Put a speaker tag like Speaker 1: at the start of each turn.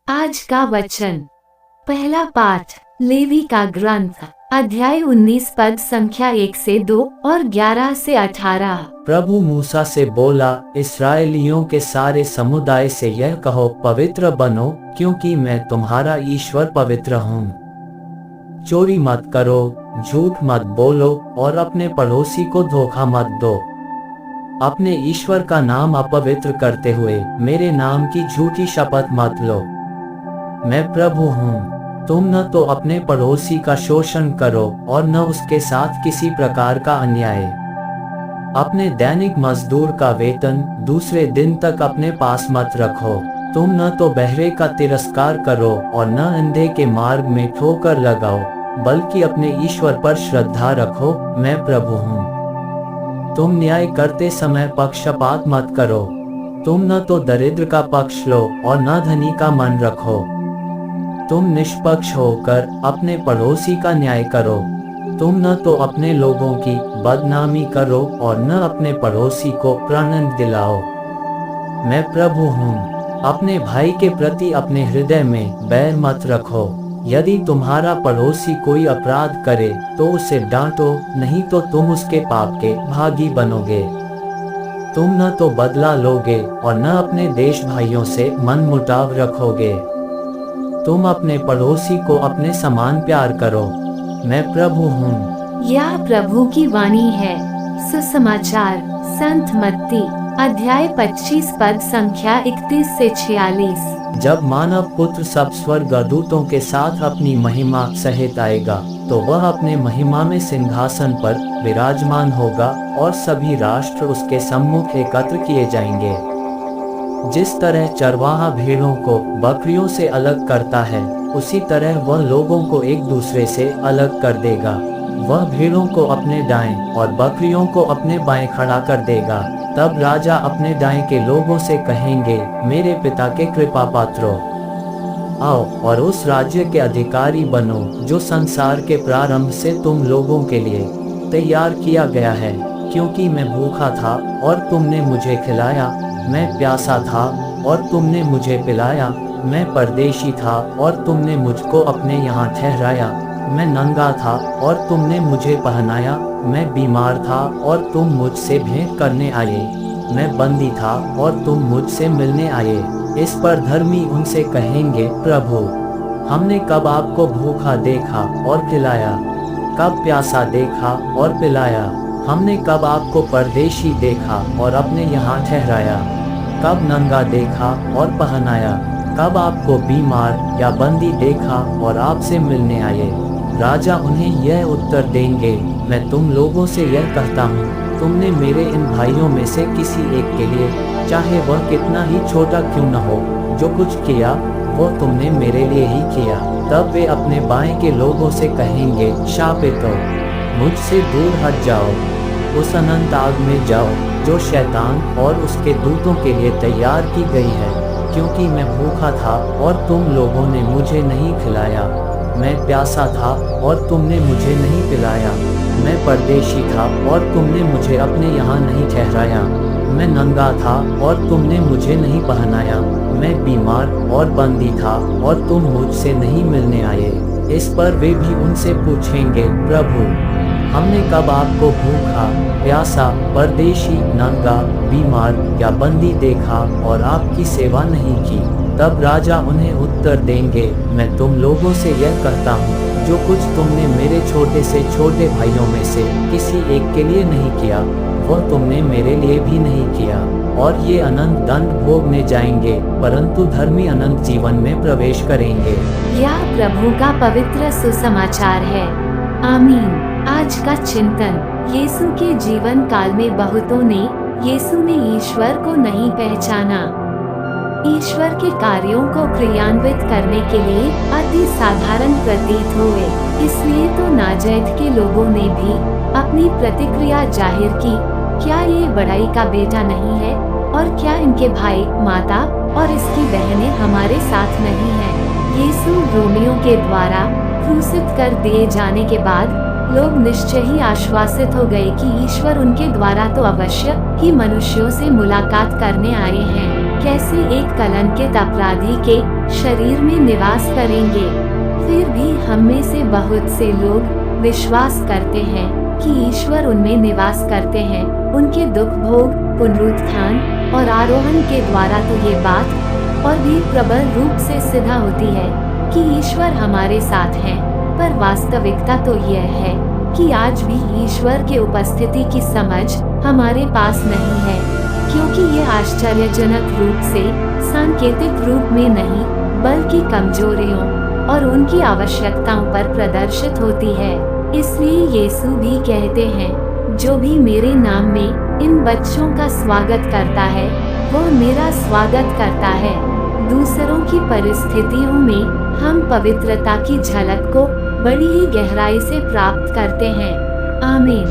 Speaker 1: आज का वचन। पहला पाठ लेवी का ग्रंथ अध्याय 19 पद संख्या 1 से 2 और 11 से 18।
Speaker 2: प्रभु मूसा से बोला, इस्राएलियों के सारे समुदाय से यह कहो, पवित्र बनो, क्योंकि मैं तुम्हारा ईश्वर पवित्र हूँ। चोरी मत करो, झूठ मत बोलो और अपने पड़ोसी को धोखा मत दो। अपने ईश्वर का नाम अपवित्र करते हुए मेरे नाम की झूठी शपथ मत लो। मैं प्रभु हूँ। तुम न तो अपने पड़ोसी का शोषण करो और न उसके साथ किसी प्रकार का अन्याय। अपने दैनिक मजदूर का वेतन दूसरे दिन तक अपने पास मत रखो। तुम न तो बहरे का तिरस्कार करो और न अंधे के मार्ग में ठोकर लगाओ, बल्कि अपने ईश्वर पर श्रद्धा रखो। मैं प्रभु हूँ। तुम न्याय करते समय पक्षपात मत करो। तुम न तो दरिद्र का पक्ष लो और न धनी का मन रखो। तुम निष्पक्ष होकर अपने पड़ोसी का न्याय करो। तुम न तो अपने लोगों की बदनामी करो और न अपने पड़ोसी को प्रानंद दिलाओ। मैं प्रभु हूँ। अपने भाई के प्रति अपने हृदय में बैर मत रखो। यदि तुम्हारा पड़ोसी कोई अपराध करे तो उसे डांटो, नहीं तो तुम उसके पाप के भागी बनोगे। तुम न तो बदला लोगे और न अपने देश भाइयों से मनमुटाव रखोगे। तुम अपने पड़ोसी को अपने समान प्यार करो। मैं प्रभु हूँ।
Speaker 1: यह प्रभु की वाणी है। सुसमाचार संत मत्ती अध्याय 25 पद संख्या 31 से 46।
Speaker 2: जब मानव पुत्र सब स्वर्गदूतों के साथ अपनी महिमा सहित आएगा, तो वह अपने महिमा में सिंहासन पर विराजमान होगा और सभी राष्ट्र उसके सम्मुख एकत्र किए जाएंगे। जिस तरह चरवाहा भेड़ों को बकरियों से अलग करता है, उसी तरह वह लोगों को एक दूसरे से अलग कर देगा। वह भेड़ों को अपने दाएं और बकरियों को अपने बाएं खड़ा कर देगा। तब राजा अपने दाएं के लोगों से कहेंगे, मेरे पिता के कृपा पात्रों, आओ और उस राज्य के अधिकारी बनो जो संसार के प्रारंभ से तुम लोगों के लिए तैयार किया गया है। क्योंकि मैं भूखा था और तुमने मुझे खिलाया, मैं प्यासा था और तुमने मुझे पिलाया, मैं परदेशी था और तुमने मुझको अपने यहाँ ठहराया, मैं नंगा था और तुमने मुझे पहनाया, मैं बीमार था और तुम मुझसे भेंट करने आए, मैं बंदी था और तुम मुझसे मिलने आए। इस पर धर्मी उनसे कहेंगे, प्रभु, हमने कब आपको भूखा देखा और खिलाया, कब प्यासा देखा और पिलाया? हमने कब आपको परदेशी देखा और अपने यहाँ ठहराया, कब नंगा देखा और पहनाया? कब आपको बीमार या बंदी देखा और आपसे मिलने आए? राजा उन्हें यह उत्तर देंगे, मैं तुम लोगों से यह कहता हूँ, तुमने मेरे इन भाइयों में से किसी एक के लिए, चाहे वह कितना ही छोटा क्यों न हो, जो कुछ किया वो तुमने मेरे लिए ही किया। तब वे अपने बाएं के लोगों से कहेंगे, शापित हो, मुझसे दूर हट जाओ, उस अनंत आग में जाओ जो शैतान और उसके दूतों के लिए तैयार की गई है। क्योंकि मैं भूखा था और तुम लोगों ने मुझे नहीं खिलाया, मैं प्यासा था और तुमने मुझे नहीं पिलाया, मैं परदेशी था और तुमने मुझे अपने यहाँ नहीं ठहराया, मैं नंगा था और तुमने मुझे नहीं पहनाया, मैं बीमार और बंदी था और तुम मुझसे नहीं मिलने आए। इस पर वे भी उनसे पूछेंगे, प्रभु, हमने कब आपको भूखा, प्यासा, परदेशी, नंगा, बीमार या बंदी देखा और आपकी सेवा नहीं की? तब राजा उन्हें उत्तर देंगे, मैं तुम लोगों से यह कहता हूँ, जो कुछ तुमने मेरे छोटे से छोटे भाइयों में से किसी एक के लिए नहीं किया, वह तुमने मेरे लिए भी नहीं किया। और ये अनंत दंड भोगने जाएंगे, परंतु धर्मी अनंत जीवन में प्रवेश करेंगे।
Speaker 1: यह प्रभु का पवित्र सुसमाचार है। आमीन। आज का चिंतन। यीशु के जीवन काल में बहुतों ने यीशु में ईश्वर को नहीं पहचाना। ईश्वर के कार्यों को क्रियान्वित करने के लिए अति साधारण प्रतीत हुए, इसलिए तो नाज़रेथ के लोगों ने भी अपनी प्रतिक्रिया जाहिर की, क्या ये बड़ाई का बेटा नहीं है? और क्या इनके भाई, माता और इसकी बहनें हमारे साथ नहीं हैं? यीशु रोमियों के द्वारा क्रूसित कर दिए जाने के बाद लोग निश्चय ही आश्वासित हो गए कि ईश्वर उनके द्वारा तो अवश्य ही मनुष्यों से मुलाकात करने आए हैं। कैसे एक कलंकित अपराधी के शरीर में निवास करेंगे। फिर भी हम में से बहुत से लोग विश्वास करते हैं कि ईश्वर उनमें निवास करते हैं। उनके दुख भोग, पुनरुत्थान और आरोहण के द्वारा तो ये बात और भी प्रबल रूप से सिद्ध होती है कि ईश्वर हमारे साथ है। पर वास्तविकता तो यह है कि आज भी ईश्वर के उपस्थिति की समझ हमारे पास नहीं है, क्योंकि ये आश्चर्यजनक रूप से सांकेतिक रूप में नहीं बल्कि कमजोरियों और उनकी आवश्यकताओं पर प्रदर्शित होती है। इसलिए यीशु भी कहते हैं, जो भी मेरे नाम में इन बच्चों का स्वागत करता है वो मेरा स्वागत करता है। दूसरों की परिस्थितियों में हम पवित्रता की झलक को बड़ी ही गहराई से प्राप्त करते हैं। आमीन।